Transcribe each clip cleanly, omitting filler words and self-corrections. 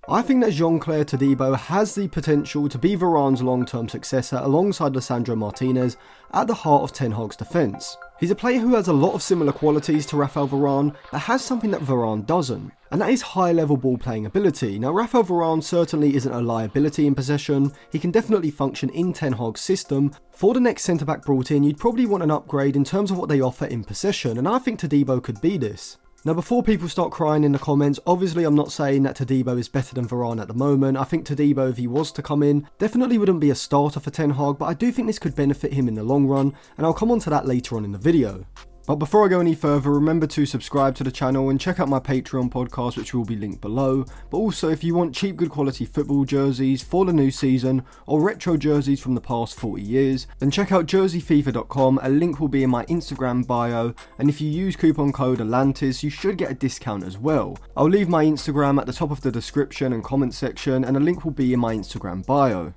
I think that Jean Clair Todibo has the potential to be Varane's long-term successor alongside Lisandro Martinez at the heart of Ten Hag's defence. He's a player who has a lot of similar qualities to Raphael Varane, but has something that Varane doesn't, and that is high-level ball-playing ability. Now, Raphael Varane certainly isn't a liability in possession. He can definitely function in Ten Hag's system. For the next centre-back brought in, you'd probably want an upgrade in terms of what they offer in possession, and I think Todibo could be this. Now, before people start crying in the comments, obviously I'm not saying that Todibo is better than Varane at the moment. I think Todibo, if he was to come in, definitely wouldn't be a starter for Ten Hag, but I do think this could benefit him in the long run, and I'll come on to that later on in the video. But before I go any further, remember to subscribe to the channel and check out my Patreon podcast, which will be linked below. But also, if you want cheap, good quality football jerseys for the new season, or retro jerseys from the past 40 years, then check out jerseyfifa.com, a link will be in my Instagram bio, and if you use coupon code Atlantis, you should get a discount as well. I'll leave my Instagram at the top of the description and comment section, and a link will be in my Instagram bio.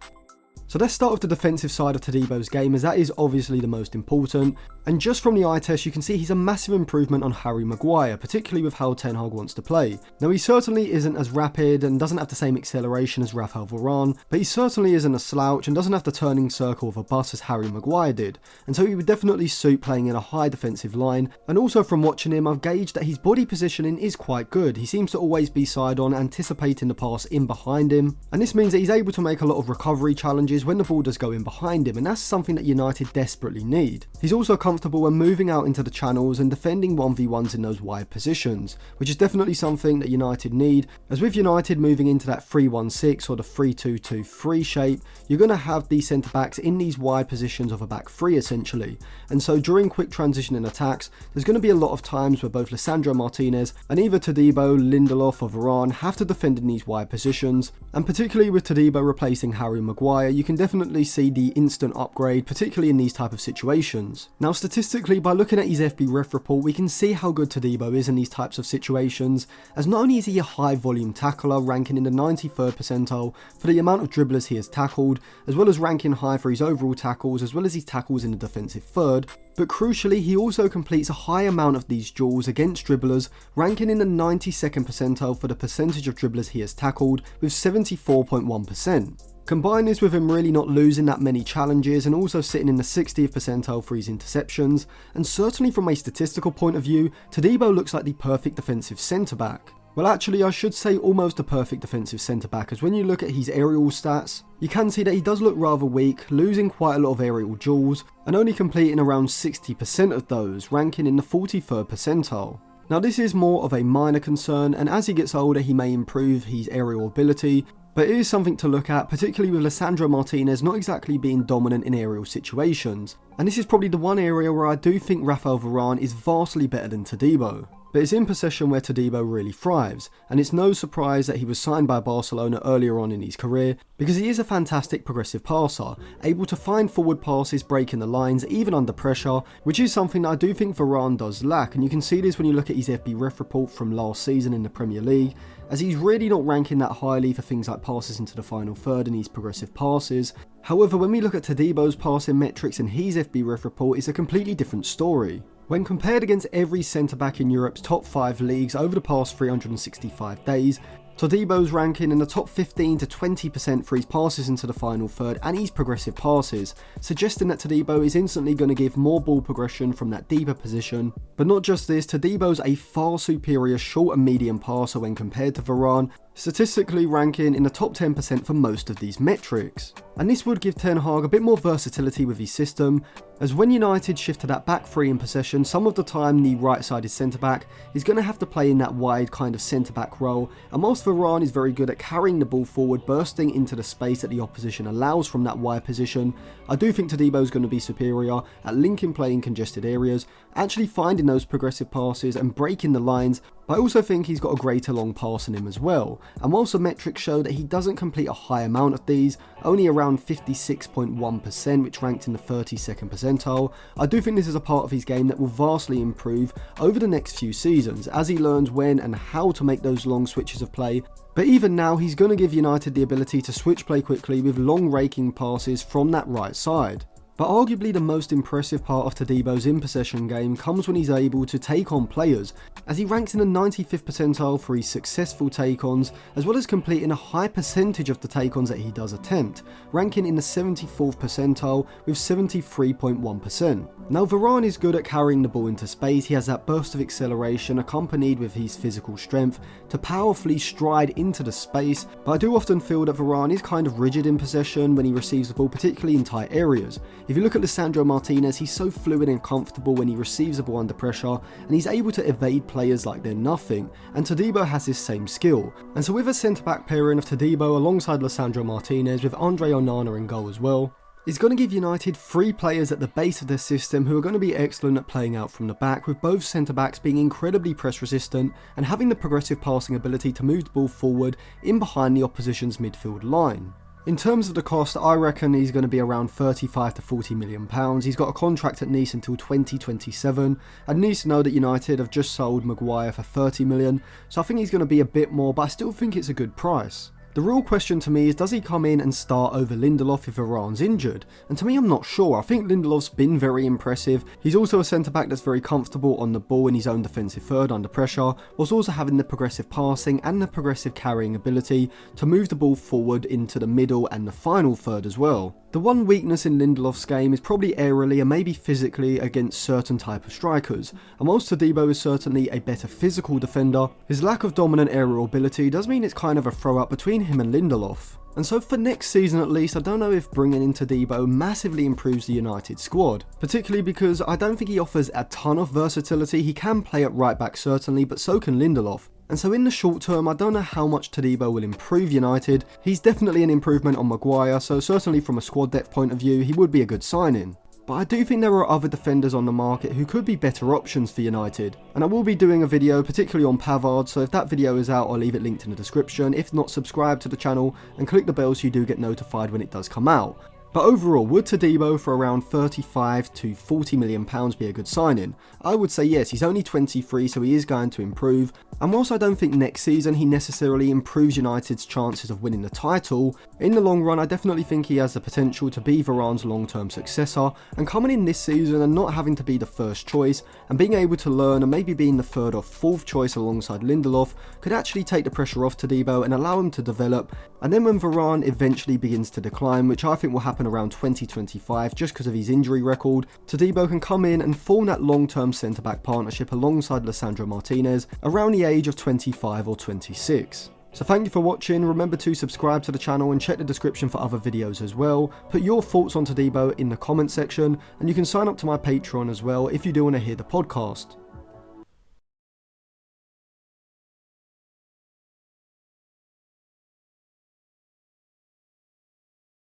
So let's start with the defensive side of Todibo's game, as that is obviously the most important. And just from the eye test, you can see he's a massive improvement on Harry Maguire, particularly with how Ten Hag wants to play. Now, he certainly isn't as rapid and doesn't have the same acceleration as Raphael Varane, but he certainly isn't a slouch and doesn't have the turning circle of a bus as Harry Maguire did. And so he would definitely suit playing in a high defensive line. And also from watching him, I've gauged that his body positioning is quite good. He seems to always be side on, anticipating the pass in behind him. And this means that he's able to make a lot of recovery challenges when the ball does go in behind him, and that's something that United desperately need. He's also comfortable when moving out into the channels and defending 1v1s in those wide positions, which is definitely something that United need, as with United moving into that 3-1-6 or the 3-2-2-3 shape, you're going to have these centre backs in these wide positions of a back three essentially. And so during quick transitioning attacks, there's going to be a lot of times where both Lisandro Martinez and either Todibo, Lindelof or Varane have to defend in these wide positions, and particularly with Todibo replacing Harry Maguire, you can definitely see the instant upgrade, particularly in these type of situations. Now, statistically, by looking at his FB ref report, we can see how good Todibo is in these types of situations, as not only is he a high volume tackler, ranking in the 93rd percentile for the amount of dribblers he has tackled, as well as ranking high for his overall tackles, as well as his tackles in the defensive third, but crucially, he also completes a high amount of these duels against dribblers, ranking in the 92nd percentile for the percentage of dribblers he has tackled, with 74.1%. Combine this with him really not losing that many challenges and also sitting in the 60th percentile for his interceptions, and certainly from a statistical point of view, Todibo looks like the perfect defensive centre-back. Well, actually, I should say almost a perfect defensive centre-back, as when you look at his aerial stats, you can see that he does look rather weak, losing quite a lot of aerial duels, and only completing around 60% of those, ranking in the 43rd percentile. Now, this is more of a minor concern, and as he gets older he may improve his aerial ability, but it is something to look at, particularly with Lisandro Martinez not exactly being dominant in aerial situations. And this is probably the one area where I do think Raphael Varane is vastly better than Todibo. But it's in possession where Todibo really thrives, and it's no surprise that he was signed by Barcelona earlier on in his career, because he is a fantastic progressive passer, able to find forward passes, breaking the lines even under pressure, which is something that I do think Varane does lack, and you can see this when you look at his FB ref report from last season in the Premier League, as he's really not ranking that highly for things like passes into the final third and his progressive passes. However, when we look at Todibo's passing metrics in his FB ref report, it's a completely different story. When compared against every centre-back in Europe's top 5 leagues over the past 365 days, Todibo's ranking in the top 15 to 20% for his passes into the final third and his progressive passes, suggesting that Todibo is instantly going to give more ball progression from that deeper position. But not just this, Todibo's a far superior short and medium passer when compared to Varane, statistically ranking in the top 10% for most of these metrics. And this would give Ten Hag a bit more versatility with his system, as when United shift to that back three in possession, some of the time the right-sided centre-back is going to have to play in that wide kind of centre-back role, and whilst Varane is very good at carrying the ball forward, bursting into the space that the opposition allows from that wide position, I do think Todibo is going to be superior at linking play in congested areas, actually finding those progressive passes and breaking the lines, but I also think he's got a greater long pass in him as well, and whilst the metrics show that he doesn't complete a high amount of these, only around 56.1%, which ranked in the 32nd percentile, I do think this is a part of his game that will vastly improve over the next few seasons as he learns when and how to make those long switches of play. But even now, he's going to give United the ability to switch play quickly with long raking passes from that right side. But arguably the most impressive part of Todibo's in-possession game comes when he's able to take on players, as he ranks in the 95th percentile for his successful take-ons, as well as completing a high percentage of the take-ons that he does attempt, ranking in the 74th percentile with 73.1%. Now Varane is good at carrying the ball into space. He has that burst of acceleration accompanied with his physical strength to powerfully stride into the space, but I do often feel that Varane is kind of rigid in possession when he receives the ball, particularly in tight areas. If you look at Lisandro Martinez, he's so fluid and comfortable when he receives the ball under pressure, and he's able to evade players like they're nothing, and Todibo has this same skill. And so with a centre-back pairing of Todibo alongside Lisandro Martinez with Andre Onana in goal as well, it's going to give United 3 players at the base of their system who are going to be excellent at playing out from the back, with both centre-backs being incredibly press resistant and having the progressive passing ability to move the ball forward in behind the opposition's midfield line. In terms of the cost, I reckon he's going to be around 35 to 40 million pounds. He's got a contract at Nice until 2027, and Nice know that United have just sold Maguire for 30 million, so I think he's going to be a bit more, but I still think it's a good price. The real question to me is, does he come in and start over Lindelof if Varane's injured? And to me, I'm not sure. I think Lindelof's been very impressive. He's also a centre-back that's very comfortable on the ball in his own defensive third under pressure, whilst also having the progressive passing and the progressive carrying ability to move the ball forward into the middle and the final third as well. The one weakness in Lindelof's game is probably aerially and maybe physically against certain type of strikers, and whilst Todibo is certainly a better physical defender, his lack of dominant aerial ability does mean it's kind of a throw up between him and Lindelof. And so for next season at least, I don't know if bringing in Todibo massively improves the United squad, particularly because I don't think he offers a ton of versatility. He can play at right back certainly, but so can Lindelof. And so in the short term, I don't know how much Todibo will improve United. He's definitely an improvement on Maguire, so certainly from a squad depth point of view, he would be a good signing. But I do think there are other defenders on the market who could be better options for United. And I will be doing a video particularly on Pavard, so if that video is out, I'll leave it linked in the description. If not, subscribe to the channel and click the bell so you do get notified when it does come out. But overall, would Todibo for around 35 to 40 million pounds be a good signing? I would say yes. He's only 23, so he is going to improve. And whilst I don't think next season he necessarily improves United's chances of winning the title, in the long run I definitely think he has the potential to be Varane's long-term successor, and coming in this season and not having to be the first choice and being able to learn and maybe being the third or fourth choice alongside Lindelof could actually take the pressure off Todibo and allow him to develop. And then when Varane eventually begins to decline, which I think will happen around 2025 just because of his injury record, Todibo can come in and form that long-term centre-back partnership alongside Lisandro Martinez around the age of 25 or 26. So thank you for watching. Remember to subscribe to the channel and check the description for other videos as well. Put your thoughts on Todibo in the comment section, and you can sign up to my Patreon as well if you do want to hear the podcast.